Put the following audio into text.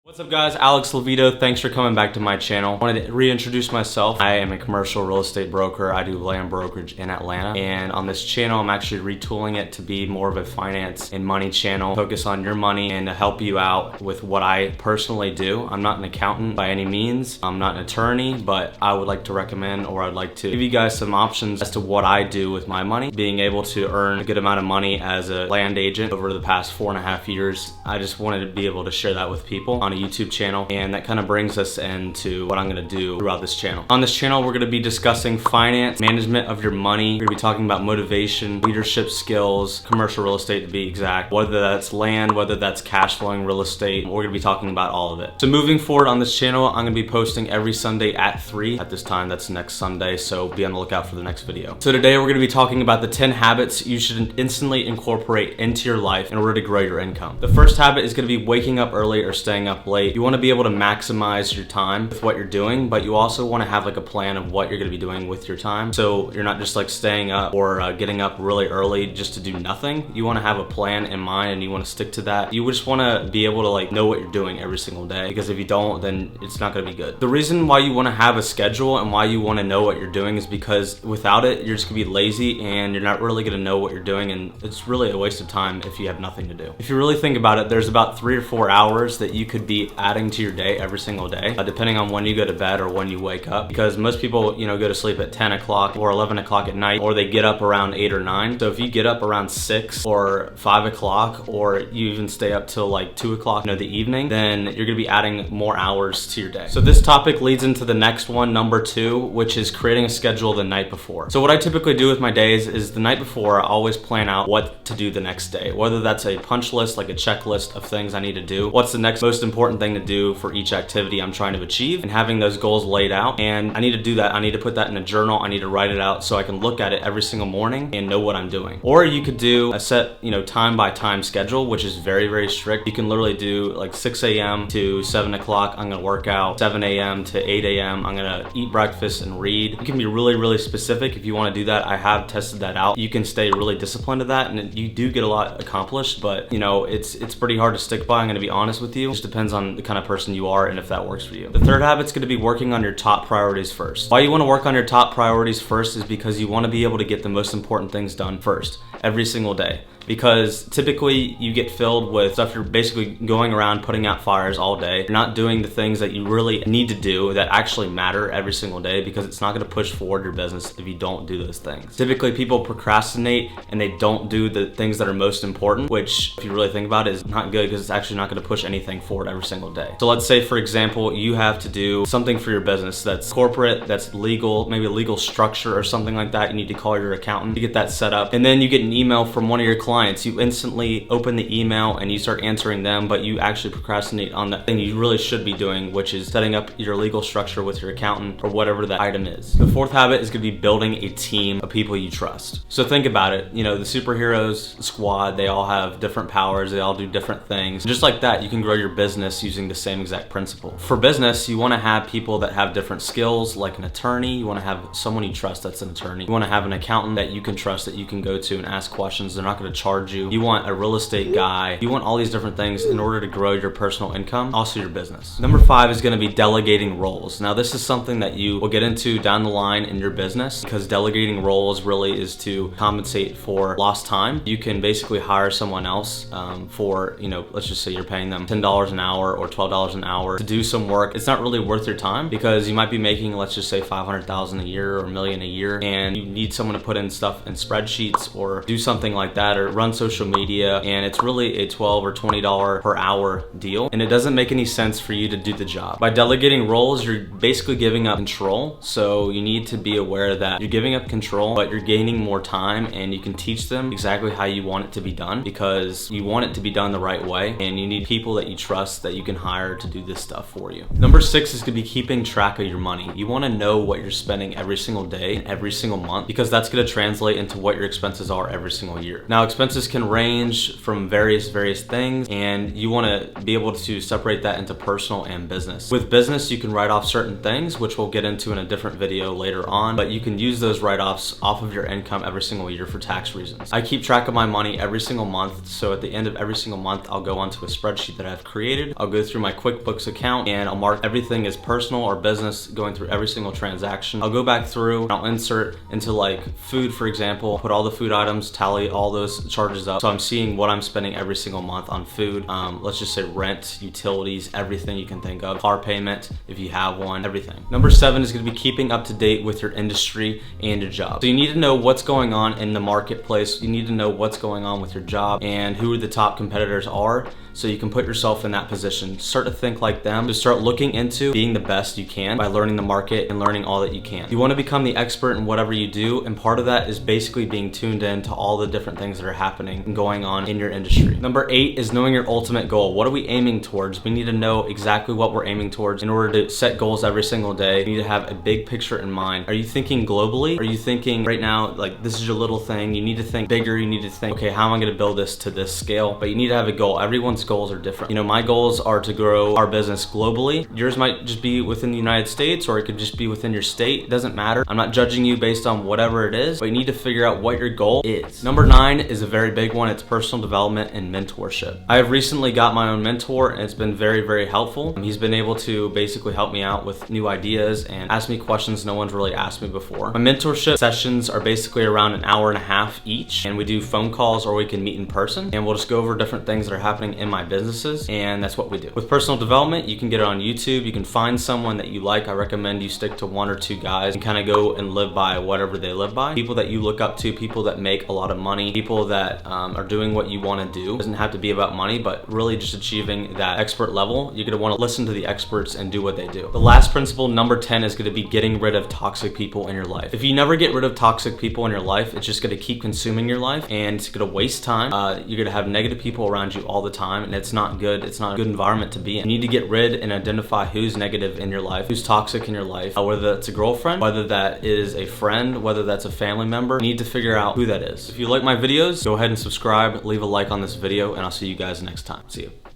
What's up guys, Alex Leveto. Thanks for coming back to my channel. I wanted to reintroduce myself. I am a commercial real estate broker. I do land brokerage in Atlanta. And on this channel, I'm actually retooling it to be more of a finance and money channel. Focus on your money and to help you out with what I personally do. I'm not an accountant by any means. I'm not an attorney, but I would like to recommend, or I'd like to give you guys some options as to what I do with my money. Being able to earn a good amount of money as a land agent over the past 4.5 years. I just wanted to be able to share that with people on a YouTube channel, and that kind of brings us into what I'm going to do throughout this channel. On this channel, we're going to be discussing finance, management of your money. We're going to be talking about motivation, leadership skills, commercial real estate to be exact, whether that's land, whether that's cash flowing real estate. We're going to be talking about all of it. So moving forward on this channel, I'm going to be posting every Sunday at 3 at this time. That's next Sunday, so be on the lookout for the next video. So today we're going to be talking about the 10 habits you should instantly incorporate into your life in order to grow your income. The first habit is going to be waking up early or staying up late. You want to be able to maximize your time with what you're doing, but you also want to have like a plan of what you're going to be doing with your time. So you're not just like staying up or getting up really early just to do nothing. You want to have a plan in mind and you want to stick to that. You just want to be able to like know what you're doing every single day, because if you don't, then it's not going to be good. The reason why you want to have a schedule and why you want to know what you're doing is because without it, you're just going to be lazy and you're not really going to know what you're doing, and it's really a waste of time if you have nothing to do. If you really think about it, there's about 3 or 4 hours that you could be adding to your day every single day, depending on when you go to bed or when you wake up, because most people, go to sleep at 10 o'clock or 11 o'clock at night, or they get up around 8 or 9. So if you get up around 6 or 5 o'clock, or you even stay up till like 2 o'clock the evening, then you're gonna be adding more hours to your day. So this topic leads into the next one, number 2, which is creating a schedule the night before. So what I typically do with my days is the night before, I always plan out what to do the next day, whether that's a punch list, like a checklist of things I need to do. What's the next most important thing to do for each activity I'm trying to achieve, and having those goals laid out. And I need to do that. I need to put that in a journal. I need to write it out so I can look at it every single morning and know what I'm doing. Or you could do a set, time by time schedule, which is very, very strict. You can literally do like 6 a.m. to 7 o'clock. I'm gonna work out. 7 a.m. to 8 a.m. I'm gonna eat breakfast and read. You can be really, really specific if you want to do that. I have tested that out. You can stay really disciplined to that, and you do get a lot accomplished, but it's pretty hard to stick by. I'm gonna be honest with you. It just depends on the kind of person you are and if that works for you. The third habit's gonna be working on your top priorities first. Why you wanna work on your top priorities first is because you wanna be able to get the most important things done first, every single day. Because typically you get filled with stuff. You're basically going around putting out fires all day. You're not doing the things that you really need to do that actually matter every single day, because it's not gonna push forward your business if you don't do those things. Typically people procrastinate and they don't do the things that are most important, which if you really think about it is not good, because it's actually not gonna push anything forward every single day. So let's say, for example, you have to do something for your business that's corporate, that's legal, maybe a legal structure or something like that. You need to call your accountant to get that set up. And then you get an email from one of your clients. You instantly open the email and you start answering them, but you actually procrastinate on that thing you really should be doing, which is setting up your legal structure with your accountant or whatever that item is. The fourth habit is gonna be building a team of people you trust. So think about it, the superheroes squad, they all have different powers, they all do different things. Just like that, you can grow your business using the same exact principle. For business, you wanna have people that have different skills, like an attorney. You wanna have someone you trust that's an attorney. You wanna have an accountant that you can trust, that you can go to and ask questions. They're not gonna charge you. You want a real estate guy. You want all these different things in order to grow your personal income, also your business. Number 5 is going to be delegating roles. Now this is something that you will get into down the line in your business, because delegating roles really is to compensate for lost time. You can basically hire someone else for, let's just say you're paying them $10 an hour or $12 an hour to do some work. It's not really worth your time, because you might be making, let's just say, $500,000 a year or $1 million a year, and you need someone to put in stuff in spreadsheets or do something like that, or run social media, and it's really a $12 or $20 per hour deal, and it doesn't make any sense for you to do the job. By delegating roles, you're basically giving up control. So you need to be aware that you're giving up control, but you're gaining more time, and you can teach them exactly how you want it to be done, because you want it to be done the right way, and you need people that you trust that you can hire to do this stuff for you. Number 6 is gonna be keeping track of your money. You wanna know what you're spending every single day and every single month, because that's gonna translate into what your expenses are every single year. Now, expenses can range from various things, and you want to be able to separate that into personal and business. With business, you can write off certain things, which we'll get into in a different video later on, but you can use those write-offs off of your income every single year for tax reasons. I keep track of my money every single month, so at the end of every single month, I'll go onto a spreadsheet that I've created. I'll go through my QuickBooks account and I'll mark everything as personal or business, going through every single transaction. I'll go back through and I'll insert into like food, for example, put all the food items, tally all those charges up. So I'm seeing what I'm spending every single month on food. Let's just say rent, utilities, everything you can think of, car payment, if you have one, everything. Number 7 is gonna be keeping up to date with your industry and your job. So you need to know what's going on in the marketplace. You need to know what's going on with your job and who the top competitors are, so you can put yourself in that position. Start to think like them. Just start looking into being the best you can by learning the market and learning all that you can. You want to become the expert in whatever you do, and part of that is basically being tuned in to all the different things that are happening and going on in your industry. Number 8 is knowing your ultimate goal. What are we aiming towards? We need to know exactly what we're aiming towards. In order to set goals every single day, you need to have a big picture in mind. Are you thinking globally? Are you thinking right now, like this is your little thing? You need to think bigger. You need to think, okay, how am I going to build this to this scale? But you need to have a goal. Everyone's goals are different. You know, my goals are to grow our business globally. Yours might just be within the United States, or it could just be within your state. It doesn't matter. I'm not judging you based on whatever it is, but you need to figure out what your goal is. Number 9 is a very big one. It's personal development and mentorship. I have recently got my own mentor, and it's been very helpful. He's been able to basically help me out with new ideas and ask me questions no one's really asked me before. My mentorship sessions are basically around an hour and a half each, and we do phone calls or we can meet in person, and we'll just go over different things that are happening in my businesses, and that's what we do. With personal development, you can get it on YouTube. You can find someone that you like. I recommend you stick to 1 or 2 guys and kind of go and live by whatever they live by. People that you look up to, people that make a lot of money, people that are doing what you want to do. It doesn't have to be about money, but really just achieving that expert level. You're going to want to listen to the experts and do what they do. The last principle, number 10, is going to be getting rid of toxic people in your life. If you never get rid of toxic people in your life, it's just going to keep consuming your life, and it's going to waste time. You're going to have negative people around you all the time, and it's not good. It's not a good environment to be in. You need to get rid and identify who's negative in your life, who's toxic in your life, whether that's a girlfriend, whether that is a friend, whether that's a family member. You need to figure out who that is. If you like my videos, go ahead and subscribe, leave a like on this video, and I'll see you guys next time. See you.